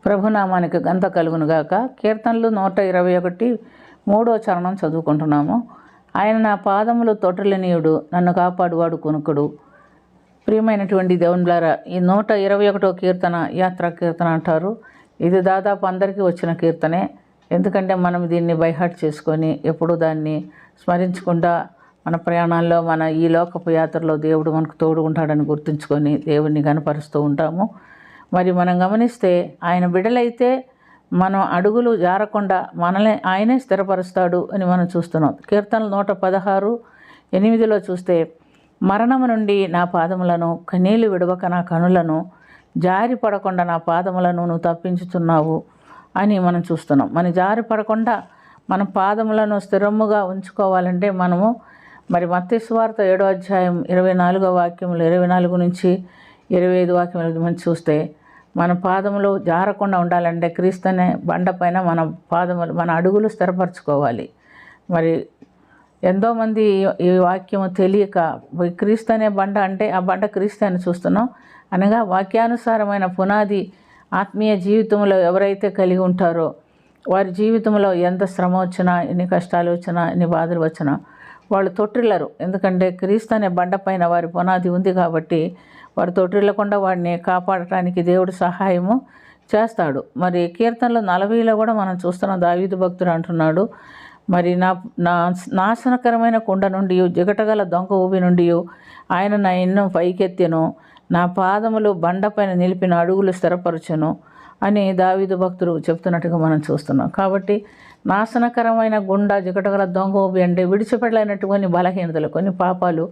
ప్రభునామానికి ఘనత కలుగునుగాక. కీర్తనలు 121 3వ చరణం చదువుకుంటున్నాము. ఆయన నా పాదములు తొట్టిల్లనీయుడు, నన్ను కాపాడువాడు కొనుకుడు. ప్రియమైనటువంటి దేవునిలారా, ఈ 121వ కీర్తన యాత్రా కీర్తన అంటారు. ఇది దాదాపు అందరికీ వచ్చిన కీర్తనే. ఎందుకంటే మనం దీన్ని బైహార్ట్ చేసుకొని ఎప్పుడూ దాన్ని స్మరించకుండా మన ప్రయాణాల్లో, మన ఈ లోకపు యాత్రలో దేవుడు మనకు తోడు ఉంటాడని గుర్తుంచుకొని దేవుడిని కనపరుస్తూ ఉంటాము. మరి మనం గమనిస్తే ఆయన బిడ్డలైతే మనం అడుగులు జారకుండా మనల్ని ఆయనే స్థిరపరుస్తాడు అని మనం చూస్తున్నాం. కీర్తనలు 116:8 చూస్తే, మరణము నుండి నా పాదములను, కన్నీళ్లు విడవక నా కనులను, జారి పడకుండా నా పాదములను నువ్వు తప్పించుతున్నావు అని మనం చూస్తున్నాం. మనం జారి పడకుండా మన పాదములను స్థిరముగా ఉంచుకోవాలంటే మనము మరి మత్తయి సువార్త 7వ అధ్యాయం 24వ వాక్యములు 24 నుంచి 25 వాక్యములు మనం చూస్తే, మన పాదములు జారకుండా ఉండాలంటే క్రీస్తు అనే బండపైన మన పాదములు, మన అడుగులు స్థిరపరచుకోవాలి. మరి ఎంతోమంది ఈ వాక్యము తెలియక క్రీస్తు అనే బండ అంటే ఆ బండ క్రీస్తు అని చూస్తున్నాం. అనగా వాక్యానుసారమైన పునాది ఆత్మీయ జీవితంలో ఎవరైతే కలిగి ఉంటారో వారి జీవితంలో ఎంత శ్రమ వచ్చినా, ఎన్ని కష్టాలు వచ్చినా, ఎన్ని బాధలు వచ్చినా వాళ్ళు తొట్టిల్లరు. ఎందుకంటే క్రీస్తు అనే బండపైన వారి పునాది ఉంది కాబట్టి వారు తొట్టిల్లకుండా వాడిని కాపాడటానికి దేవుడు సహాయము చేస్తాడు. మరి కీర్తనలు 40లో కూడా మనం చూస్తున్నాం. దావీదు భక్తుడు అంటున్నాడు, మరి నా నాశనకరమైన కుండ నుండి, జిగటగల దొంగ ఊబి నుండి ఆయన నా ఎన్నో పైకెత్తెను, నా పాదములు బండపైన నిలిపిన అడుగులు స్థిరపరచును అని దావీదు భక్తుడు చెప్తున్నట్టుగా మనం చూస్తున్నాం. కాబట్టి నాశనకరమైన గుండ, జిగటగల దొంగ ఊబి అంటే విడిచిపెట్టలేనటువంటి బలహీనతలు, కొన్ని పాపాలు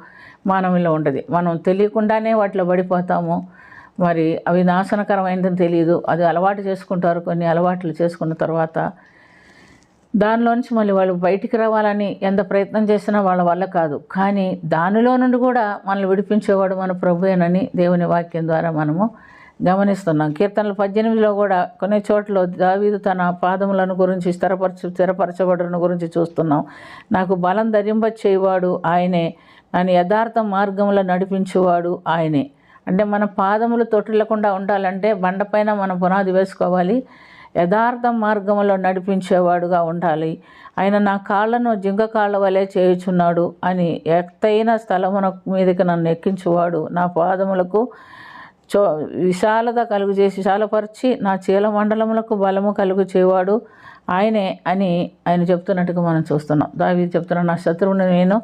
మానవుల్లో ఉండదు. మనం తెలియకుండానే వాటిలో పడిపోతాము. మరి అవి నాశనకరమైనదని తెలియదు, అది అలవాటు చేసుకుంటారు. కొన్ని అలవాట్లు చేసుకున్న తర్వాత దానిలోంచి మళ్ళీ వాళ్ళు బయటికి రావాలని ఎంత ప్రయత్నం చేసినా వాళ్ళ వల్ల కాదు. కానీ దానిలో నుండి కూడా మనల్ని విడిపించేవాడు మన ప్రభువేనని దేవుని వాక్యం ద్వారా మనము గమనిస్తున్నాం. కీర్తనలు 18లో కూడా కొన్ని చోట్ల దావీదు తన పాదములను గురించి స్థిరపరచబడును గురించి చూస్తున్నాం. నాకు బలం ధరింపచేయువాడు ఆయనే, నన్ను యథార్థ మార్గంలో నడిపించేవాడు ఆయనే. అంటే మన పాదములు తొట్టిల్లకుండా ఉండాలంటే బండపైన మనం పునాది వేసుకోవాలి, యథార్థ మార్గంలో నడిపించేవాడుగా ఉండాలి. ఆయన నా కాళ్ళను జింక కాళ్ళ వలె చేయుచున్నాడు అని, ఎత్తైన స్థలమున మీదకి నన్ను ఎక్కించువాడు, నా పాదములకు విశాలత కలుగు చేసి విశాలపరిచి నా చీల మండలములకు బలము కలుగు చేయవాడు ఆయనే అని ఆయన చెప్తున్నట్టుగా మనం చూస్తున్నాం. దావీదు చెప్తున్నాడు, నా శత్రువుని నేను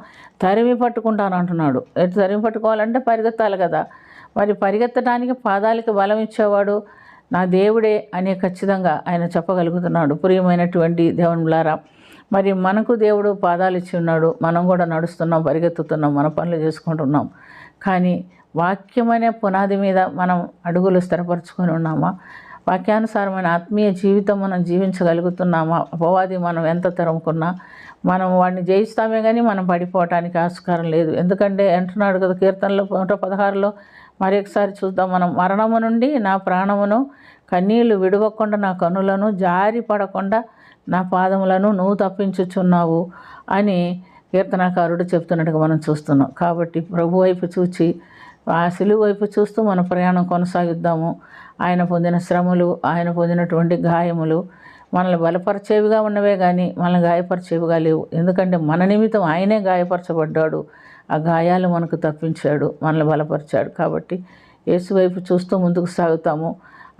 తరిమి పట్టుకుంటాను అంటున్నాడు. ఎటు తరిమి పట్టుకోవాలంటే పరిగెత్తాలి కదా. మరి పరిగెత్తడానికి పాదాలకి బలం ఇచ్చేవాడు నా దేవుడే అని ఖచ్చితంగా ఆయన చెప్పగలుగుతున్నాడు. ప్రియమైనటువంటి దేవునిలారా, మరి మనకు దేవుడు పాదాలు ఇచ్చి ఉన్నాడు. మనం కూడా నడుస్తున్నాం, పరిగెత్తుతున్నాం, మన పనులు చేసుకుంటున్నాం. కానీ వాక్యమనే పునాది మీద మనం అడుగులు స్థిరపరచుకొని ఉన్నామా? వాక్యానుసారమైన ఆత్మీయ జీవితం మనం జీవించగలుగుతున్నామా? అపవాది మనం ఎంత తరుముకున్నా మనం వాడిని జయిస్తామే కానీ మనం పడిపోవటానికి ఆస్కారం లేదు. ఎందుకంటే అంటున్నాడు కదా కీర్తనలో 116లో, మరి ఒకసారి చూద్దాం మనం, మరణము నుండి నా ప్రాణమును, కన్నీళ్లు విడవకుండా నా కనులను, జారి పడకుండా నా పాదములను నువ్వు తప్పించుచున్నావు అని కీర్తనాకారుడు చెప్తున్నట్టుగా మనం చూస్తున్నాం. కాబట్టి ప్రభు వైపు చూచి, ఆ సిలువ వైపు చూస్తూ మన ప్రయాణం కొనసాగిద్దాము. ఆయన పొందిన శ్రమలు, ఆయన పొందినటువంటి గాయములు మనల్ని బలపరిచేవిగా ఉన్నవే కానీ మనల్ని గాయపరిచేవిగా లేవు. ఎందుకంటే మన నిమిత్తం ఆయనే గాయపరచబడ్డాడు. ఆ గాయాలు మనకు తప్పించాడు, మనల్ని బలపరిచాడు. కాబట్టి యేసు వైపు చూస్తూ ముందుకు సాగుతాము.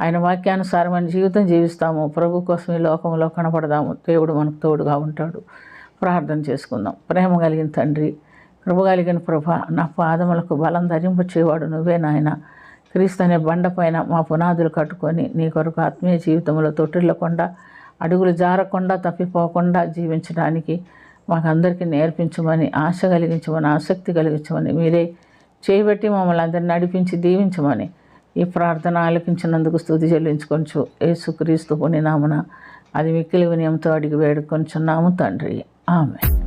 ఆయన వాక్యానుసారమైన జీవితం జీవిస్తాము. ప్రభు కోసం ఈ లోకంలో కనపడదాము. దేవుడు మనకు తోడుగా ఉంటాడు. ప్రార్థన చేసుకుందాం. ప్రేమ కలిగిన తండ్రి, కృప కలిగిన ప్రభ, నా పాదములకు బలం ధరింపచేవాడు నువ్వే నాయన. క్రీస్తు అనే బండపైన మా పునాదులు కట్టుకొని నీ కొరకు ఆత్మీయ జీవితంలో తొట్టిల్లకుండా, అడుగులు జారకుండా, తప్పిపోకుండా జీవించడానికి మాకందరికీ నేర్పించమని, ఆశ కలిగించమని, ఆసక్తి కలిగించమని, మీరే చేయబెట్టి మమ్మల్ని అందరిని నడిపించి దీవించమని ఈ ప్రార్థన ఆలకించినందుకు స్తుతి చెల్లించుకొంచు యేసుక్రీస్తు పుణ్యనామమున అది మిక్కిలి వినయంతో అడిగి వేడుకొంచున్నాము తండ్రి. ఆమేన్.